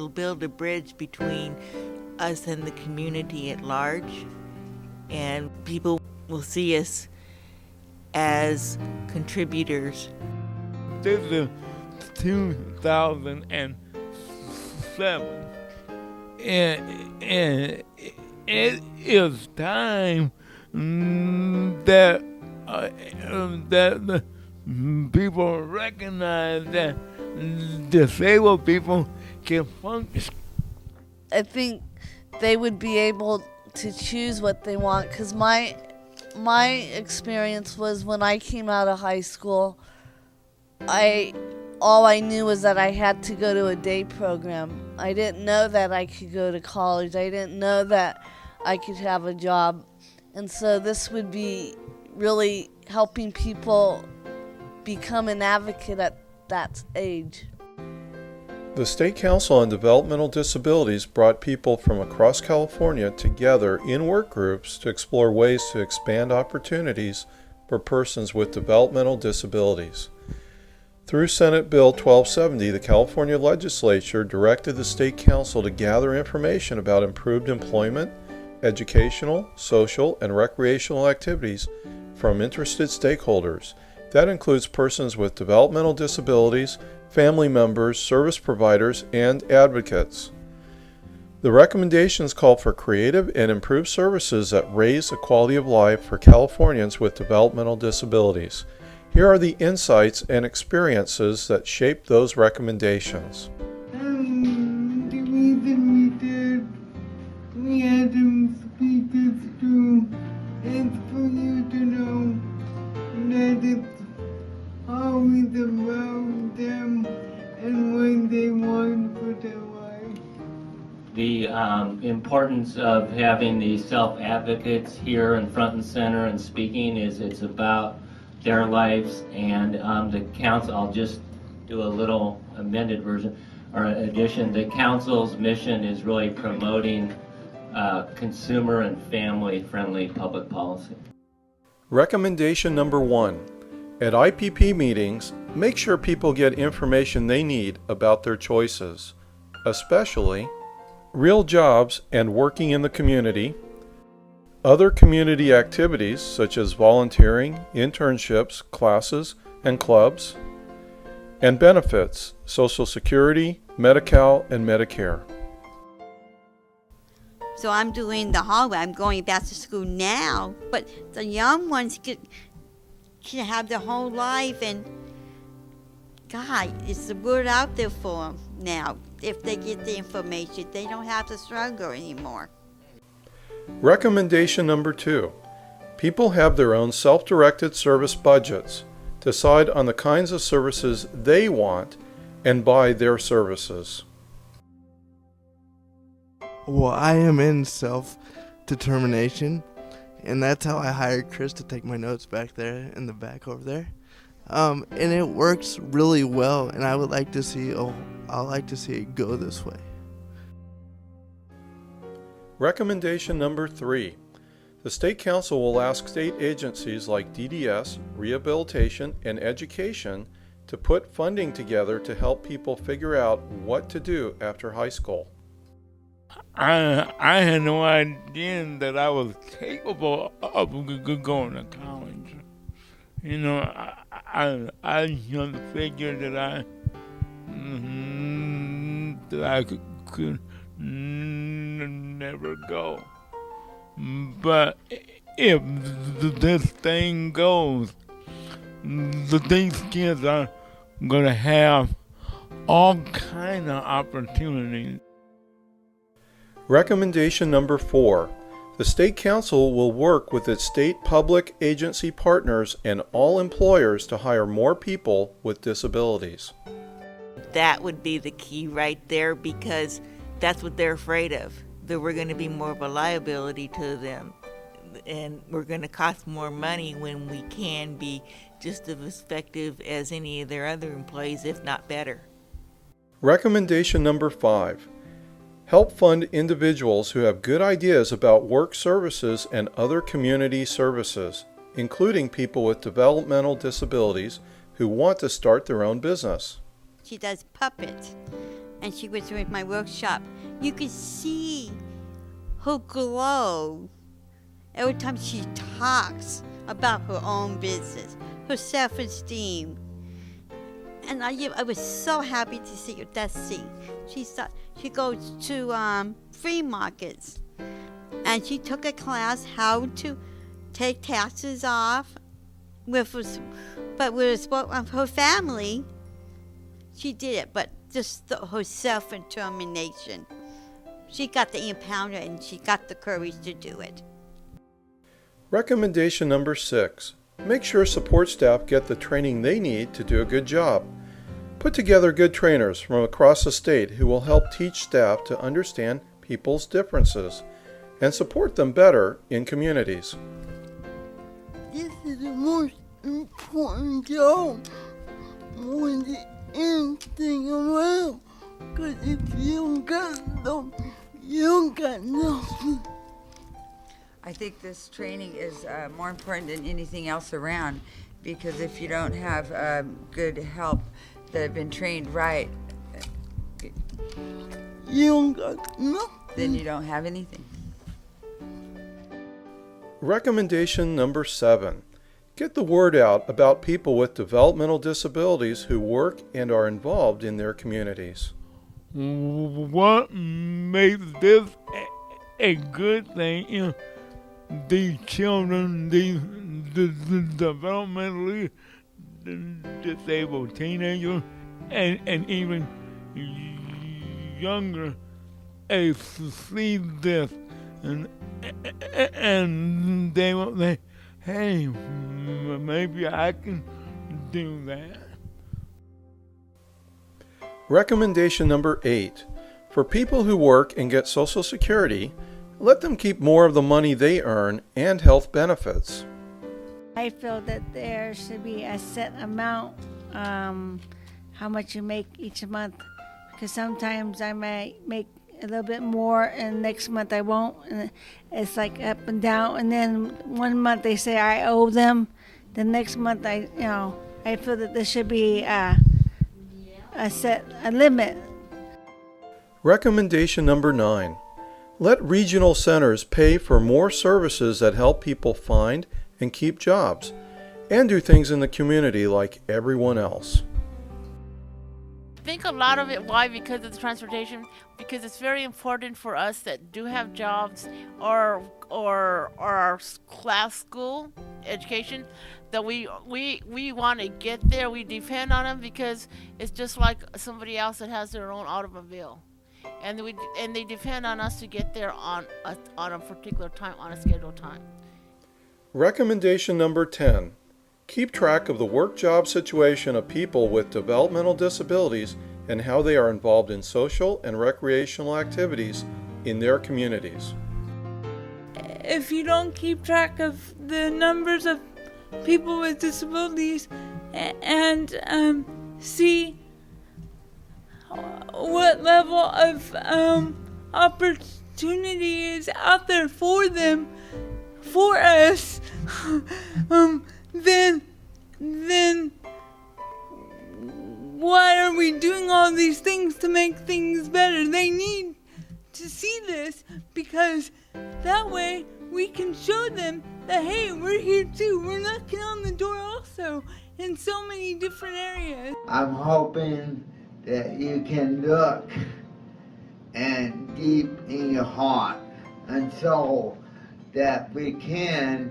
it'll build a bridge between us and the community at large, and people will see us as contributors. This is 2007, and it is time that the people recognize that disabled people can function. I think they would be able to choose what they want, because my experience was when I came out of high school, all I knew was that I had to go to a day program. I didn't know that I could go to college. I didn't know that I could have a job. And so this would be really helping people become an advocate at that age. The State Council on Developmental Disabilities brought people from across California together in work groups to explore ways to expand opportunities for persons with developmental disabilities. Through Senate Bill 1270, the California Legislature directed the State Council to gather information about improved employment, educational, social, and recreational activities from interested stakeholders. That includes persons with developmental disabilities, family members, service providers, and advocates. The recommendations call for creative and improved services that raise the quality of life for Californians with developmental disabilities. Here are the insights and experiences that shaped those recommendations. The reason we had them speak this through is for you to know that it's always about them and what they want for their life. The importance of having the self-advocates here in front and center and speaking is it's about their lives, and the council, I'll just do a little amended version or addition. The council's mission is really promoting consumer and family-friendly public policy. Recommendation number 1. At IPP meetings, make sure people get information they need about their choices, especially real jobs and working in the community, other community activities such as volunteering, internships, classes, and clubs, and benefits, Social Security, Medi-Cal, and Medicare. So I'm doing the hallway. I'm going back to school now, but the young ones can have their whole life, and God, it's the word out there for them now. If they get the information, they don't have to struggle anymore. Recommendation number 2. People have their own self-directed service budgets. Decide on the kinds of services they want and buy their services. Well, I am in self-determination, and that's how I hired Chris to take my notes back there in the back over there. And it works really well, and I would like to see it go this way. Recommendation number 3. The State Council will ask state agencies like DDS, Rehabilitation, and Education to put funding together to help people figure out what to do after high school. I had no idea that I was capable of going to college. You know, I just figured that I could never go. But if this thing goes, these kids are going to have all kind of opportunities. Recommendation number 4. The State Council will work with its state public agency partners and all employers to hire more people with disabilities. That would be the key right there, because that's what they're afraid of, that we're going to be more of a liability to them, and we're going to cost more money when we can be just as effective as any of their other employees, if not better. Recommendation number 5. Help fund individuals who have good ideas about work services and other community services, including people with developmental disabilities who want to start their own business. She does puppets. and she was with my workshop, you could see her glow every time she talks about her own business, her self-esteem. And I was so happy to see her. She goes to free markets, and she took a class how to take taxes off with her family. She did it, but just her self-determination. She got the empowerment and she got the courage to do it. Recommendation number 6. Make sure support staff get the training they need to do a good job. Put together good trainers from across the state who will help teach staff to understand people's differences and support them better in communities. This is the most important job more than anything around. Because if you don't got them, you don't got nothing. I think this training is more important than anything else around, because if you don't have good help that have been trained right, You don't got nothing. then you don't have anything. Recommendation number 7. Get the word out about people with developmental disabilities who work and are involved in their communities. What makes this a good thing is these children, these developmentally disabled teenagers and even younger age see this and they will say, hey, maybe I can do that. Recommendation number 8. For people who work and get Social Security, let them keep more of the money they earn and health benefits. I feel that there should be a set amount, how much you make each month, because sometimes I might make a little bit more and next month I won't, and it's like up and down, and then one month they say I owe them, the next month I feel that there should be a limit. Recommendation number 9. Let regional centers pay for more services that help people find and keep jobs, and do things in the community like everyone else. I think a lot of it, why? Because of the transportation, because it's very important for us that do have jobs or our class school education, that we want to get there. We depend on them because it's just like somebody else that has their own automobile, and they depend on us to get there on a particular time, on a scheduled time. Recommendation number 10. Keep track of the work-job situation of people with developmental disabilities and how they are involved in social and recreational activities in their communities. If you don't keep track of the numbers of people with disabilities and see what level of opportunity is out there for them, for us, then why are we doing all these things to make things better? They need to see this, because that way we can show them that, hey, we're here too. We're knocking on the door also in so many different areas. I'm hoping that you can look and deep in your heart and soul that we can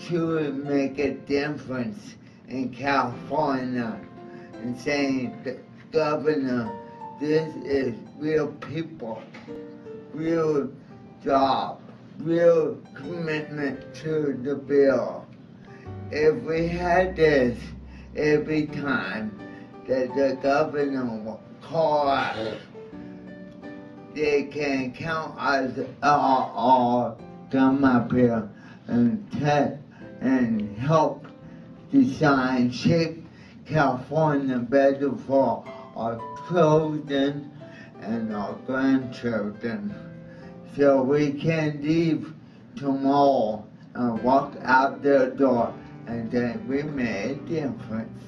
truly make a difference in California, and saying that, Governor, this is real people, real job, real commitment to the bill. If we had this every time that the governor will call us, they can count us all come up here and help design, shape California better for our children and our grandchildren, so we can leave tomorrow and walk out the door and then we made a difference.